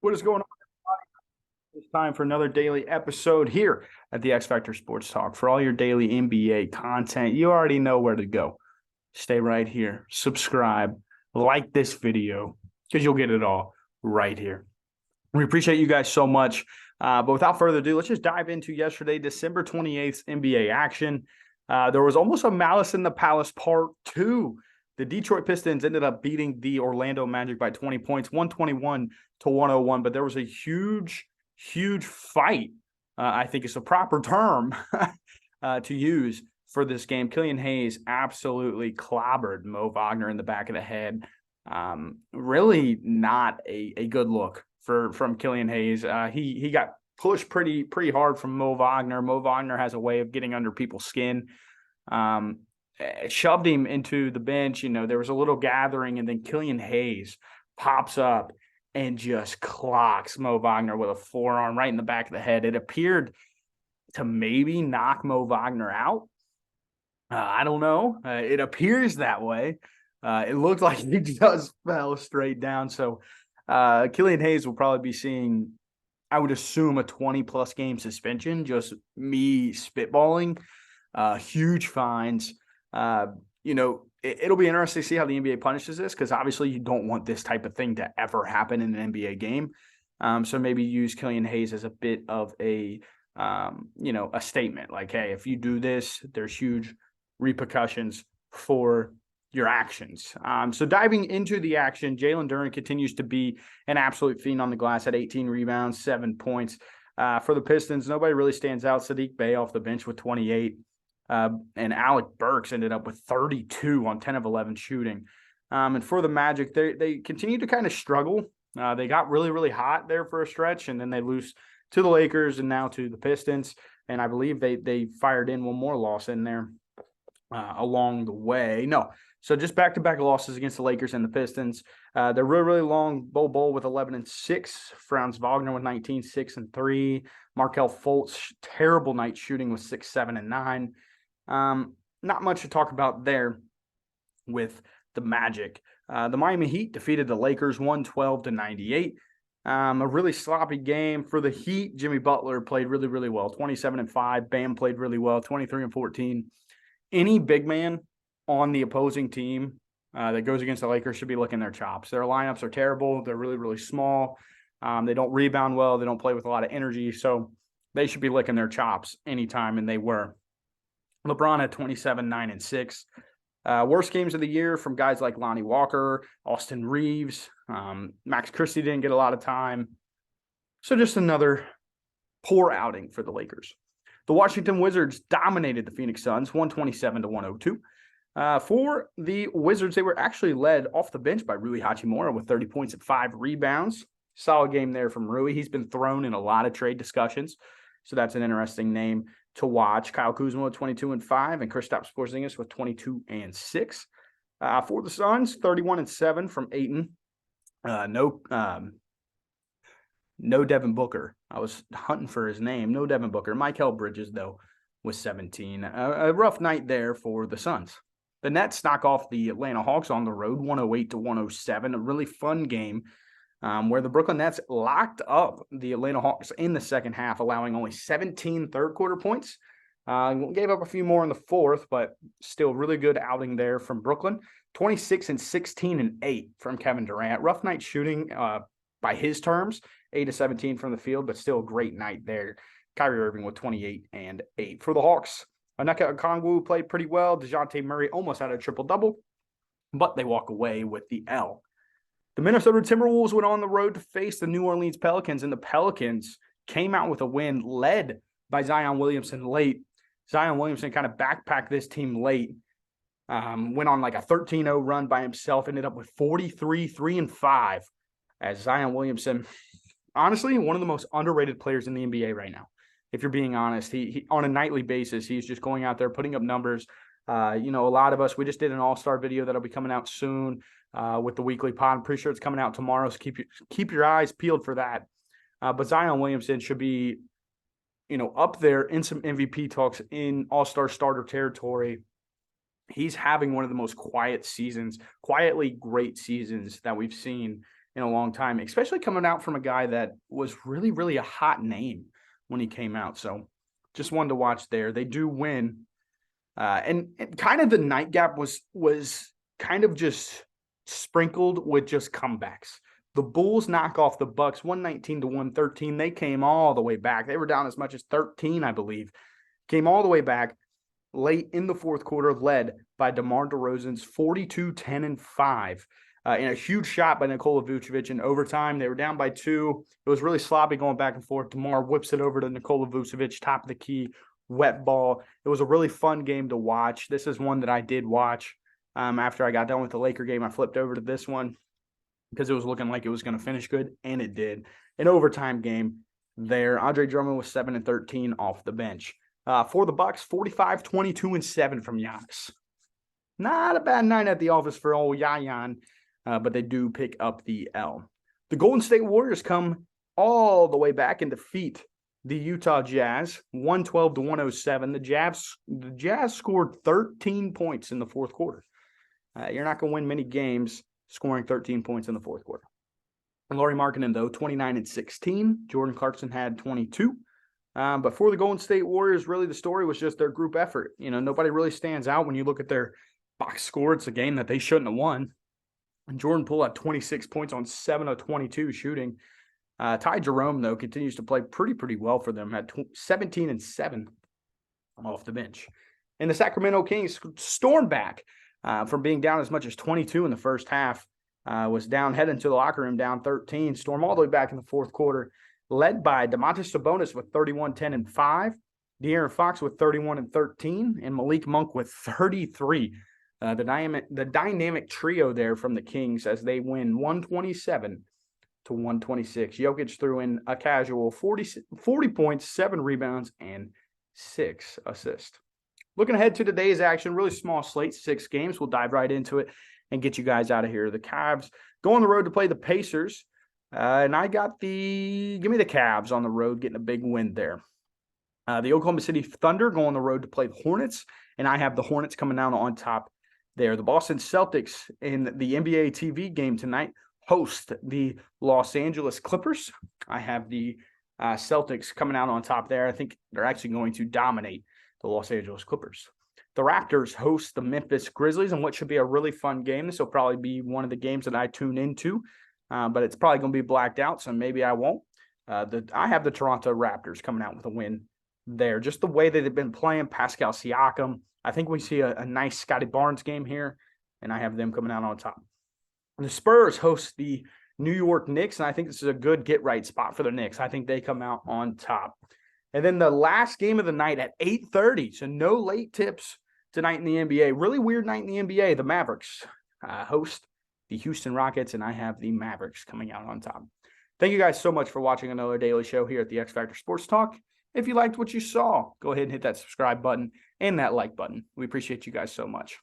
What is going on? It's time for another daily episode here at the X Factor Sports Talk. For all your daily NBA content, you already know where to go. Stay right here, subscribe, like this video, because you'll get it all right here. We appreciate you guys so much. But without further ado, let's just dive into yesterday, December 28th NBA action. There was almost a Malice in the Palace part two. The Detroit Pistons ended up beating the Orlando Magic by 20 points, 121-101. But there was a huge fight. I think it's a proper term to use for this game. Killian Hayes absolutely clobbered Mo Wagner in the back of the head. Really not a good look from Killian Hayes. He got pushed pretty hard from Mo Wagner. Mo Wagner has a way of getting under people's skin. Shoved him into the bench. There was a little gathering, and then Killian Hayes pops up and just clocks Mo Wagner with a forearm right in the back of the head. It appeared to maybe knock Mo Wagner out. I don't know. It appears that way. It looked like he just fell straight down. So Killian Hayes will probably be seeing, I would assume, a 20-plus game suspension, just me spitballing. Huge fines. It'll be interesting to see how the NBA punishes this, because obviously you don't want this type of thing to ever happen in an NBA game. So maybe use Killian Hayes as a bit of a statement like, hey, if you do this, there's huge repercussions for your actions. So diving into the action, Jalen Duren continues to be an absolute fiend on the glass at 18 rebounds, 7 points. For the Pistons, nobody really stands out. Sadiq Bey off the bench with 28. And Alec Burks ended up with 32 on 10 of 11 shooting. And for the Magic, they continue to kind of struggle. They got really hot there for a stretch, and then they lose to the Lakers and now to the Pistons. And I believe they fired in one more loss in there along the way. No. So just back-to-back losses against the Lakers and the Pistons. They're really long. Bol with 11-6. Franz Wagner with 19, 6-3. Markelle Fultz, terrible night shooting with 6, 7, and 9. Not much to talk about there with the Magic. The Miami Heat defeated the Lakers 112-98. A really sloppy game for the Heat. Jimmy Butler played really well, 27-5. Bam played really well, 23-14. Any big man on the opposing team that goes against the Lakers should be licking their chops. Their lineups are terrible. They're really small. They don't rebound well. They don't play with a lot of energy. So they should be licking their chops anytime, and they were. LeBron had 27, 9, and 6. Worst games of the year from guys like Lonnie Walker, Austin Reeves. Max Christie didn't get a lot of time. So just another poor outing for the Lakers. The Washington Wizards dominated the Phoenix Suns 127-102. For the Wizards, they were actually led off the bench by Rui Hachimura with 30 points and 5 rebounds. Solid game there from Rui. He's been thrown in a lot of trade discussions, so that's an interesting name to watch. Kyle Kuzma with 22-5, and Kristaps Porzingis with 22-6. For the Suns, 31-7 from Ayton. No Devin Booker. I was hunting for his name. No Devin Booker. Mikal Bridges, though, was 17. A rough night there for the Suns. The Nets knock off the Atlanta Hawks on the road, 108-107. A really fun game where the Brooklyn Nets locked up the Atlanta Hawks in the second half, allowing only 17 third-quarter points. Gave up a few more in the fourth, but still really good outing there from Brooklyn. 26 16 and 8 from Kevin Durant. Rough night shooting by his terms, 8-17 from the field, but still a great night there. Kyrie Irving with 28 and 8. For the Hawks, Onyeka Okongwu played pretty well. DeJounte Murray almost had a triple-double, but they walk away with the L. The Minnesota Timberwolves went on the road to face the New Orleans Pelicans, and the Pelicans came out with a win led by Zion Williamson late. Zion Williamson kind of backpacked this team late. Went on like a 13-0 run by himself, ended up with 43, 3-5 as Zion Williamson, honestly, one of the most underrated players in the NBA right now. If you're being honest, he on a nightly basis, he's just going out there, putting up numbers. A lot of us, we just did an all-star video that'll be coming out soon with the weekly pod. I'm pretty sure it's coming out tomorrow, so keep your eyes peeled for that. But Zion Williamson should be, up there in some MVP talks in all-star starter territory. He's having one of the most quietly great seasons that we've seen in a long time, especially coming out from a guy that was really, really a hot name when he came out. So just wanted to watch there. They do win. And kind of the nightcap was kind of just sprinkled with just comebacks. The Bulls knock off the Bucks 119 to 113. They came all the way back. They were down as much as 13, I believe. Came all the way back late in the fourth quarter, led by DeMar DeRozan's 42, 10, and 5. In a huge shot by Nikola Vucevic in overtime. They were down by 2. It was really sloppy going back and forth. DeMar whips it over to Nikola Vucevic, top of the key, wet ball. It was a really fun game to watch. This is one that I did watch. After I got done with the Laker game, I flipped over to this one because it was looking like it was going to finish good, and it did. An overtime game there. Andre Drummond was 7 and 13 off the bench. For the Bucks, 45, 22, and 7 from Giannis. Not a bad night at the office for old Yayan, but they do pick up the L. The Golden State Warriors come all the way back and defeat the Utah Jazz, 112 to 107. The Jazz scored 13 points in the fourth quarter. You're not going to win many games scoring 13 points in the fourth quarter. And Lauri Markkanen, though, 29 and 16. Jordan Clarkson had 22. But for the Golden State Warriors, really the story was just their group effort. You know, nobody really stands out when you look at their box score. It's a game that they shouldn't have won. And Jordan Poole had 26 points on 7 of 22 shooting. Ty Jerome, though, continues to play pretty well for them. Had 17 and 7 off the bench. And the Sacramento Kings stormed back from being down as much as 22 in the first half. Was down, heading to the locker room, down 13. Storm all the way back in the fourth quarter, led by Domantas Sabonis with 31, 10, and 5. De'Aaron Fox with 31 and 13. And Malik Monk with 33. The dynamic trio there from the Kings as they win 127 to 126. Jokic threw in a casual 40 points, 7 rebounds, and 6 assists. Looking ahead to today's action, really small slate, 6 games. We'll dive right into it and get you guys out of here. The Cavs go on the road to play the Pacers. And I got give me the Cavs on the road, getting a big win there. The Oklahoma City Thunder go on the road to play the Hornets, and I have the Hornets coming out on top there. The Boston Celtics in the NBA TV game tonight host the Los Angeles Clippers. I have the Celtics coming out on top there. I think they're actually going to dominate the Los Angeles Clippers. The Raptors host the Memphis Grizzlies in what should be a really fun game. This will probably be one of the games that I tune into, but it's probably going to be blacked out, so maybe I won't. I have the Toronto Raptors coming out with a win there. Just the way that they've been playing, Pascal Siakam. I think we see a nice Scotty Barnes game here, and I have them coming out on top. The Spurs host the New York Knicks, and I think this is a good get-right spot for the Knicks. I think they come out on top. And then the last game of the night at 8:30, so no late tips tonight in the NBA. Really weird night in the NBA. The Mavericks host the Houston Rockets, and I have the Mavericks coming out on top. Thank you guys so much for watching another daily show here at the X Factor Sports Talk. If you liked what you saw, go ahead and hit that subscribe button and that like button. We appreciate you guys so much.